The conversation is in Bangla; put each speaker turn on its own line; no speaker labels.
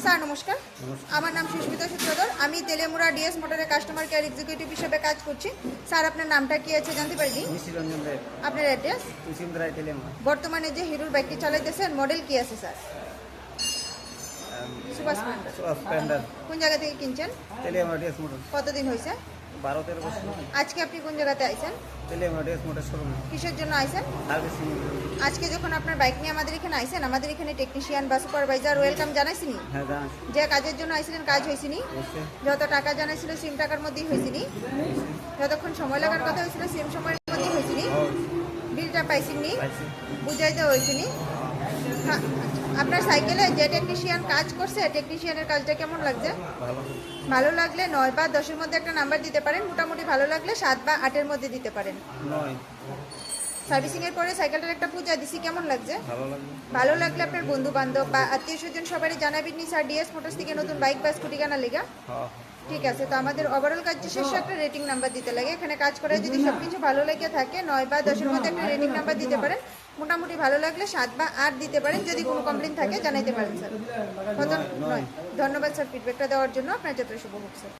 স্যার নমস্কার, আমার নাম সুস্মিতা সূত্রধর। আমি তেলেমুড়া ডিএস মোটরের কাস্টমার কেয়ার এক্সিকিউটিভ হিসেবে কাজ করছি। স্যার আপনার নামটা কি আছে জানতে পারি?
নিশিরঞ্জন রায়,
আপনার অ্যাড্রেস?
তুষিমরায় তেলেমুড়া।
বর্তমানে যে হিরোর বাইকটি চালাইতেছেন মডেল কি আছে স্যার? Super Splendor.
স্প্লেন্ডার
কোন জায়গা থেকে কিনছেন?
Teliamura DS motor.
কতদিন হয়েছে?
12-13 বছর।
আজকে আপনি কোন জায়গাতে আইছেন?
তেলেমুড়া ডিএস মোটর শোরুম
কিসের জন্য আইছেন?
সার্ভিসিং।
আজকে যখন আপনার বাইক নিয়ে আমাদের এখানে আইছেন, আমাদের এখানে টেকনিশিয়ান বা সুপারভাইজার ওয়েলকাম জানাইছিনি?
হ্যাঁ জান,
যে কাজের জন্য আইছিলেন কাজ হয়েছিনি?
অবশ্যই
যত টাকা জানাইছিল সেম টাকার মধ্যেই হয়েছিনি? যতক্ষণ সময় লাগার কথা হয়েছিল সেম সময়ের মধ্যেই হয়েছিনি? বিলটা পাইছিনি?
পাইছি।
বুঝাইতে হয়েছিনি? হ্যাঁ, আচ্ছা। আপনার সাইকেলে যে টেকনিশিয়ান কাজ করছে, টেকনিশিয়ানের কাজটা কেমন লাগছে?
ভালো।
ভালো লাগলে 9 বা 10-এর মধ্যে একটা নাম্বার দিতে পারেন। মোটামুটি ভালো লাগলে 7 বা 8-এর মধ্যে দিতে পারেন।
9
সার্ভিসিংয়ের পরে সাইকেলটার একটা পূজা দিছি, কেমন লাগছে?
ভালো লাগলো।
ভালো লাগলে আপনার বন্ধু বান্ধব বা আত্মীয় স্বজন সবারই জানাবেন নি স্যার ডিএস মোটরস থেকে নতুন বাইক বা স্কুটি কেনার লেগা?
হ্যাঁ,
ঠিক আছে, তো আমাদের ওভারঅল কাজ শেষে একটা রেটিং নাম্বার দিতে লাগে। এখানে কাজ করে যদি সব কিছু ভালো লেগে থাকে 9 বা 10-এর মধ্যে একটা রেটিং নাম্বার দিতে পারেন। মোটামুটি ভালো লাগলে 7 বা 8 দিতে পারেন। যদি কোনো কমপ্লেন থাকে জানাইতে পারেন স্যার। কত? 9। ধন্যবাদ স্যার ফিডব্যাকটা দেওয়ার জন্য। আপনার যাত্রা শুভ হোক স্যার।